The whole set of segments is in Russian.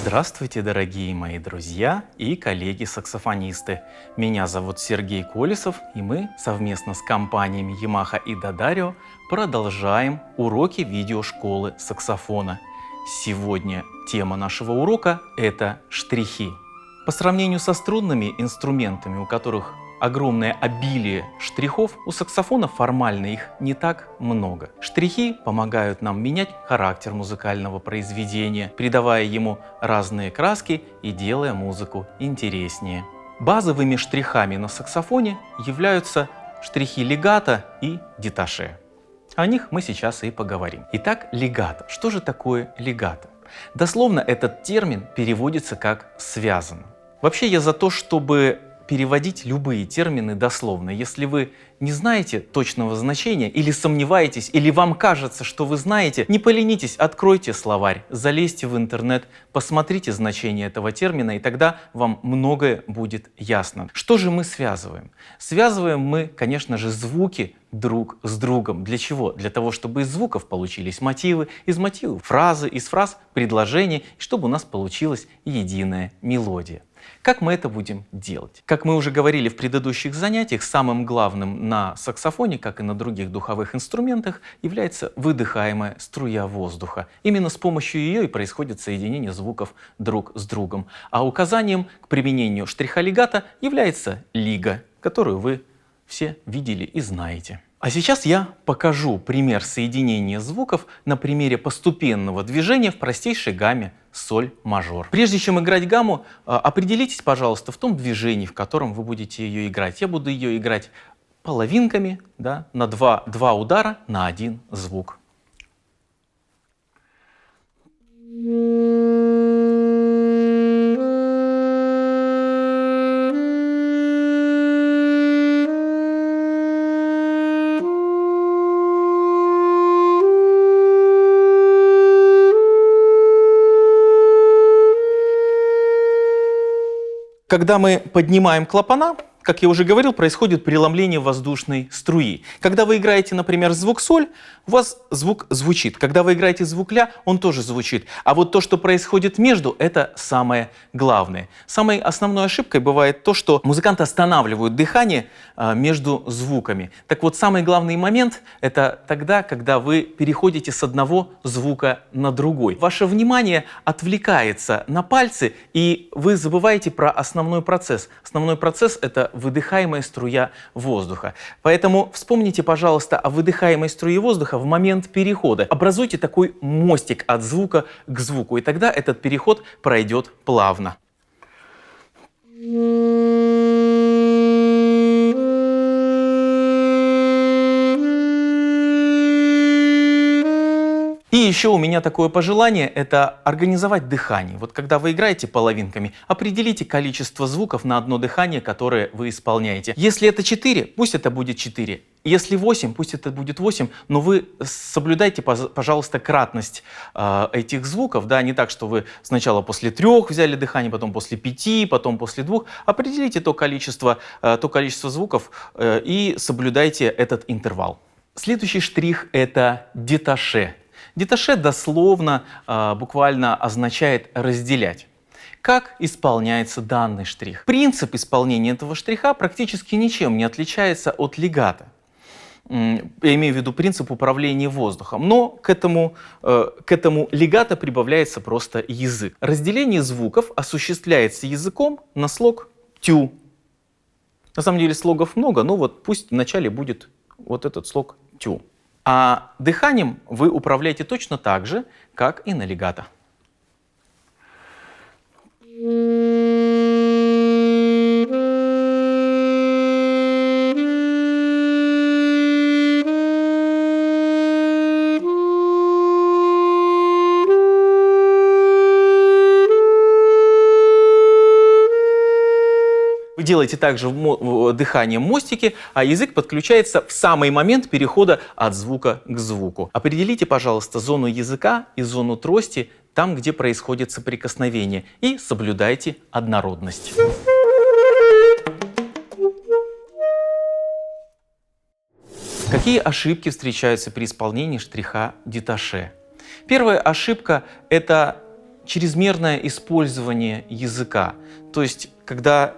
Здравствуйте, дорогие мои друзья и коллеги-саксофонисты. Меня зовут Сергей Колесов, и мы совместно с компаниями Yamaha и D'Addario продолжаем уроки видеошколы саксофона. Сегодня тема нашего урока – это штрихи. По сравнению со струнными инструментами, у которых огромное обилие штрихов, у саксофона формально их не так много. Штрихи помогают нам менять характер музыкального произведения, придавая ему разные краски и делая музыку интереснее. Базовыми штрихами на саксофоне являются штрихи легато и деташе. О них мы сейчас и поговорим. Итак, легато. Что же такое легато? Дословно этот термин переводится как «связано». Вообще я за то, чтобы переводить любые термины дословно. Если вы не знаете точного значения, или сомневаетесь, или вам кажется, что вы знаете, не поленитесь, откройте словарь, залезьте в интернет, посмотрите значение этого термина, и тогда вам многое будет ясно. Что же мы связываем? Связываем мы, конечно же, звуки друг с другом. Для чего? Для того, чтобы из звуков получились мотивы, из мотивов фразы, из фраз предложения, и чтобы у нас получилась единая мелодия. Как мы это будем делать? Как мы уже говорили в предыдущих занятиях, самым главным на саксофоне, как и на других духовых инструментах, является выдыхаемая струя воздуха. Именно с помощью ее и происходит соединение звуков друг с другом. А указанием к применению штриха легато является лига, которую вы все видели и знаете. А сейчас я покажу пример соединения звуков на примере постепенного движения в простейшей гамме соль мажор. Прежде чем играть гамму, определитесь, пожалуйста, в том движении, в котором вы будете ее играть. Я буду ее играть половинками, да, на два удара на один звук. Когда мы поднимаем клапана, как я уже говорил, происходит преломление воздушной струи. Когда вы играете, например, звук соль, у вас звук звучит. Когда вы играете звук ля, он тоже звучит. А вот то, что происходит между, это самое главное. Самой основной ошибкой бывает то, что музыканты останавливают дыхание между звуками. Так вот, самый главный момент – это тогда, когда вы переходите с одного звука на другой. Ваше внимание отвлекается на пальцы, и вы забываете про основной процесс. Основной процесс – это выдыхаемая струя воздуха. Поэтому вспомните, пожалуйста, о выдыхаемой струе воздуха в момент перехода. Образуйте такой мостик от звука к звуку, и тогда этот переход пройдет плавно. И еще у меня такое пожелание – это организовать дыхание. Вот когда вы играете половинками, определите количество звуков на одно дыхание, которое вы исполняете. Если это 4, пусть это будет 4. Если 8, пусть это будет 8, но вы соблюдайте, пожалуйста, кратность этих звуков. Да, не так, что вы сначала после 3 взяли дыхание, потом после 5, потом после 2. Определите то количество звуков и соблюдайте этот интервал. Следующий штрих – это деташе. Деташе дословно, буквально означает «разделять». Как исполняется данный штрих? Принцип исполнения этого штриха практически ничем не отличается от легато. Я имею в виду принцип управления воздухом. Но к этому легато прибавляется просто язык. Разделение звуков осуществляется языком на слог тю. На самом деле слогов много, но вот пусть вначале будет вот этот слог тю. А дыханием вы управляете точно так же, как и на легато. Вы делаете также дыханием мостики, а язык подключается в самый момент перехода от звука к звуку. Определите, пожалуйста, зону языка и зону трости там, где происходит соприкосновение, и соблюдайте однородность. Какие ошибки встречаются при исполнении штриха деташе? Первая ошибка – это чрезмерное использование языка. То есть, когда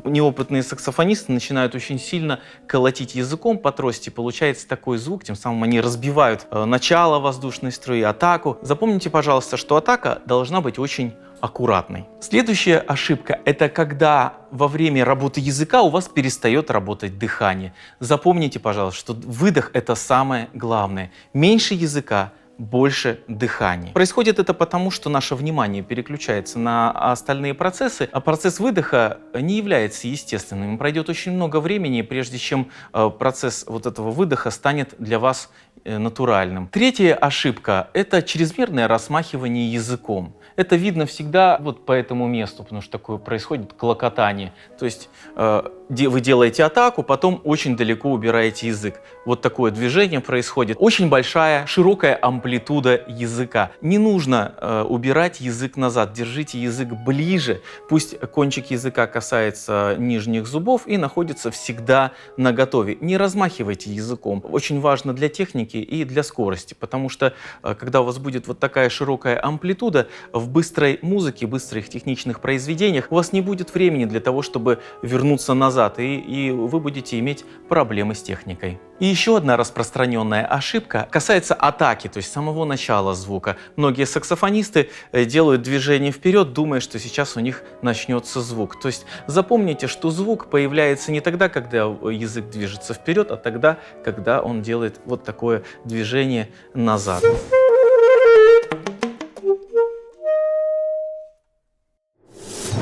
неопытные саксофонисты начинают очень сильно колотить языком по трости, получается такой звук, тем самым они разбивают начало воздушной струи, атаку. Запомните, пожалуйста, что атака должна быть очень аккуратной. Следующая ошибка – это когда во время работы языка у вас перестает работать дыхание. Запомните, пожалуйста, что выдох – это самое главное. Меньше языка, больше дыхания. Происходит это потому, что наше внимание переключается на остальные процессы, а процесс выдоха не является естественным. Пройдет очень много времени, прежде чем процесс вот этого выдоха станет для вас натуральным. Третья ошибка – это чрезмерное размахивание языком. Это видно всегда вот по этому месту, потому что такое происходит клокотание. То есть вы делаете атаку, потом очень далеко убираете язык. Вот такое движение происходит. Очень большая, широкая амплитуда языка. Не нужно убирать язык назад. Держите язык ближе. Пусть кончик языка касается нижних зубов и находится всегда наготове. Не размахивайте языком. Очень важно для техники и для скорости, потому что когда у вас будет вот такая широкая амплитуда, в быстрой музыке, быстрых техничных произведениях у вас не будет времени для того, чтобы вернуться назад, и вы будете иметь проблемы с техникой. И еще одна распространенная ошибка касается атаки, то есть самого начала звука. Многие саксофонисты делают движение вперед, думая, что сейчас у них начнется звук. То есть запомните, что звук появляется не тогда, когда язык движется вперед, а тогда, когда он делает вот такое движение назад.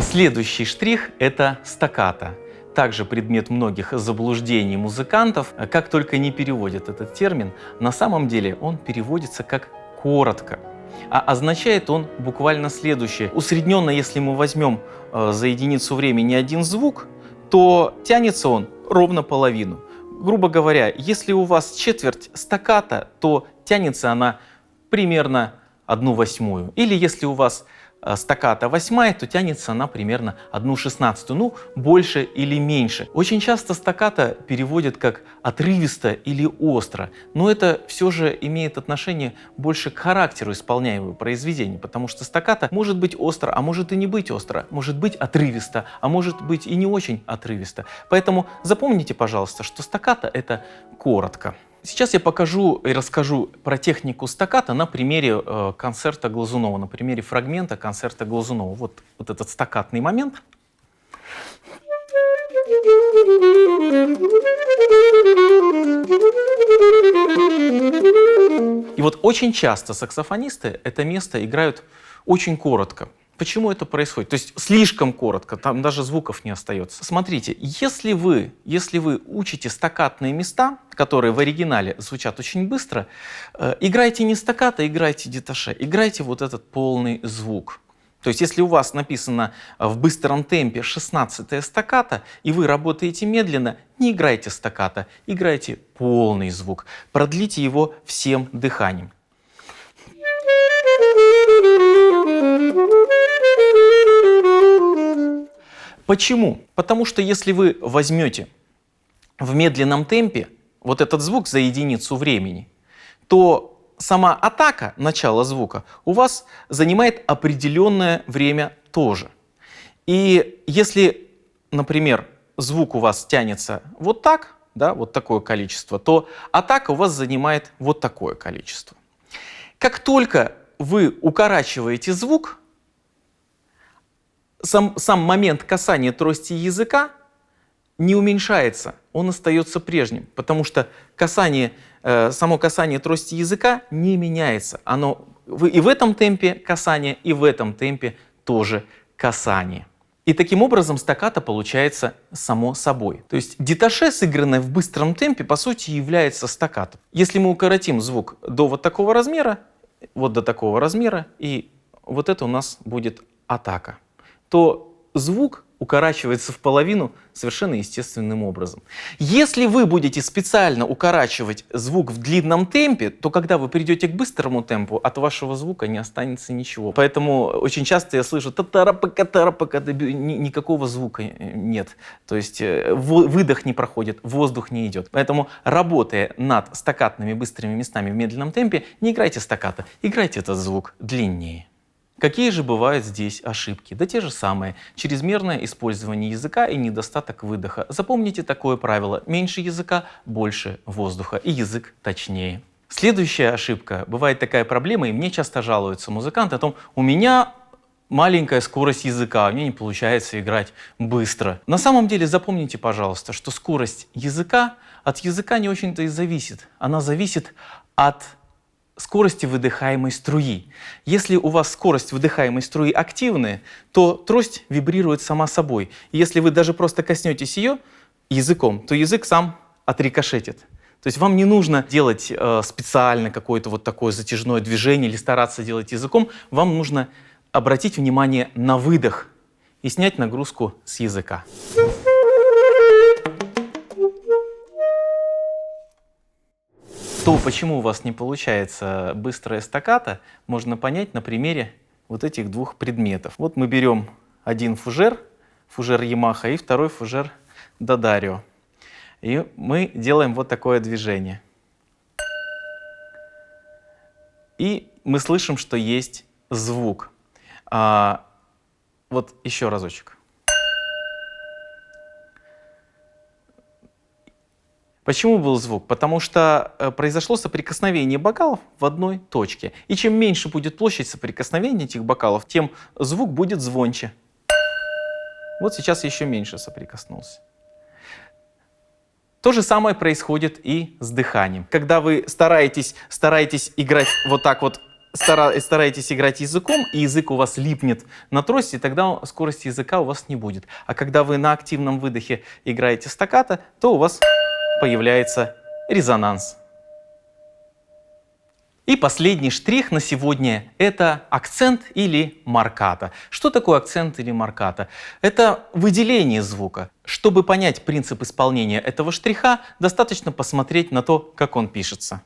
Следующий штрих – это стаккато. Также предмет многих заблуждений музыкантов. Как только не переводят этот термин, на самом деле он переводится как «коротко». А означает он буквально следующее. Усредненно, если мы возьмем за единицу времени один звук, то тянется он ровно половину. Грубо говоря, если у вас четверть стаккато, то тянется она примерно 1/8. Или если у вас стаккато 1/8, то тянется она примерно 1/16, ну, больше или меньше. Очень часто стаккато переводят как отрывисто или остро, но это все же имеет отношение больше к характеру исполняемого произведения, потому что стаккато может быть остро, а может и не быть остро, может быть отрывисто, а может быть и не очень отрывисто. Поэтому запомните, пожалуйста, что стаккато — это коротко. Сейчас я покажу и расскажу про технику стаккато на примере концерта Глазунова, на примере фрагмента концерта Глазунова. Вот этот стаккатный момент. И вот очень часто саксофонисты это место играют очень коротко. Почему это происходит? То есть слишком коротко, там даже звуков не остается. Смотрите, если вы учите стаккатные места, которые в оригинале звучат очень быстро, играйте не стаккато, играйте деташе, играйте вот этот полный звук. То есть если у вас написано в быстром темпе 16-е стаккато, и вы работаете медленно, не играйте стаккато, играйте полный звук, продлите его всем дыханием. Почему? Потому что если вы возьмете в медленном темпе вот этот звук за единицу времени, то сама атака, начало звука, у вас занимает определенное время тоже. И если, например, звук у вас тянется вот так, да, вот такое количество, то атака у вас занимает вот такое количество. Как только вы укорачиваете звук, сам момент касания трости языка не уменьшается, он остается прежним, потому что само касание трости языка не меняется. Вы и в этом темпе касания, и в этом темпе тоже касание. И таким образом стаккато получается само собой. То есть деташе, сыгранное в быстром темпе, по сути является стаккато. Если мы укоротим звук до вот такого размера, вот до такого размера, и вот это у нас будет атака, то звук укорачивается в половину совершенно естественным образом. Если вы будете специально укорачивать звук в длинном темпе, то когда вы придете к быстрому темпу, от вашего звука не останется ничего. Поэтому очень часто я слышу та-та-ра-па-ка-та-ра-па-ка, никакого звука нет. То есть выдох не проходит, воздух не идет. Поэтому, работая над стаккатными быстрыми местами в медленном темпе, не играйте стаккато, играйте этот звук длиннее. Какие же бывают здесь ошибки? Да те же самые. Чрезмерное использование языка и недостаток выдоха. Запомните такое правило. Меньше языка, больше воздуха. И язык точнее. Следующая ошибка. Бывает такая проблема, и мне часто жалуются музыканты о том, у меня маленькая скорость языка, мне не получается играть быстро. На самом деле запомните, пожалуйста, что скорость языка от языка не очень-то и зависит. Она зависит от скорости выдыхаемой струи. Если у вас скорость выдыхаемой струи активная, то трость вибрирует сама собой. И если вы даже просто коснетесь ее языком, то язык сам отрикошетит. То есть вам не нужно делать специально какое-то вот такое затяжное движение или стараться делать языком. Вам нужно обратить внимание на выдох и снять нагрузку с языка. То, почему у вас не получается быстрая стаккато, можно понять на примере вот этих двух предметов. Вот мы берем один фужер Yamaha и второй фужер D'Addario. И мы делаем вот такое движение. И мы слышим, что есть звук. Вот еще разочек. Почему был звук? Потому что произошло соприкосновение бокалов в одной точке. И чем меньше будет площадь соприкосновения этих бокалов, тем звук будет звонче. Вот сейчас еще меньше соприкоснулся. То же самое происходит и с дыханием. Когда вы стараетесь играть вот так вот, стараетесь играть языком, и язык у вас липнет на трости, тогда скорости языка у вас не будет. А когда вы на активном выдохе играете стаккато, то у вас появляется резонанс. И последний штрих на сегодня – это акцент или маркато. Что такое акцент или маркато? Это выделение звука. Чтобы понять принцип исполнения этого штриха, достаточно посмотреть на то, как он пишется.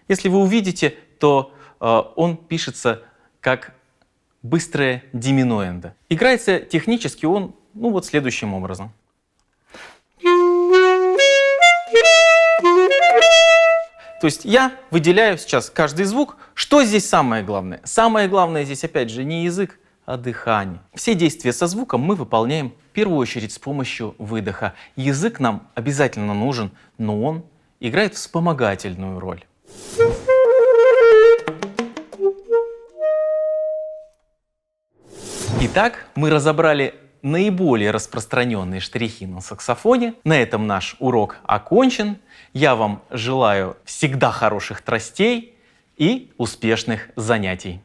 Если вы увидите, то он пишется как быстрое диминуэндо. Играется технически он вот следующим образом. То есть я выделяю сейчас каждый звук. Что здесь самое главное? Самое главное здесь, опять же, не язык, а дыхание. Все действия со звуком мы выполняем в первую очередь с помощью выдоха. Язык нам обязательно нужен, но он играет вспомогательную роль. Итак, мы разобрали наиболее распространенные штрихи на саксофоне. На этом наш урок окончен. Я вам желаю всегда хороших тростей и успешных занятий.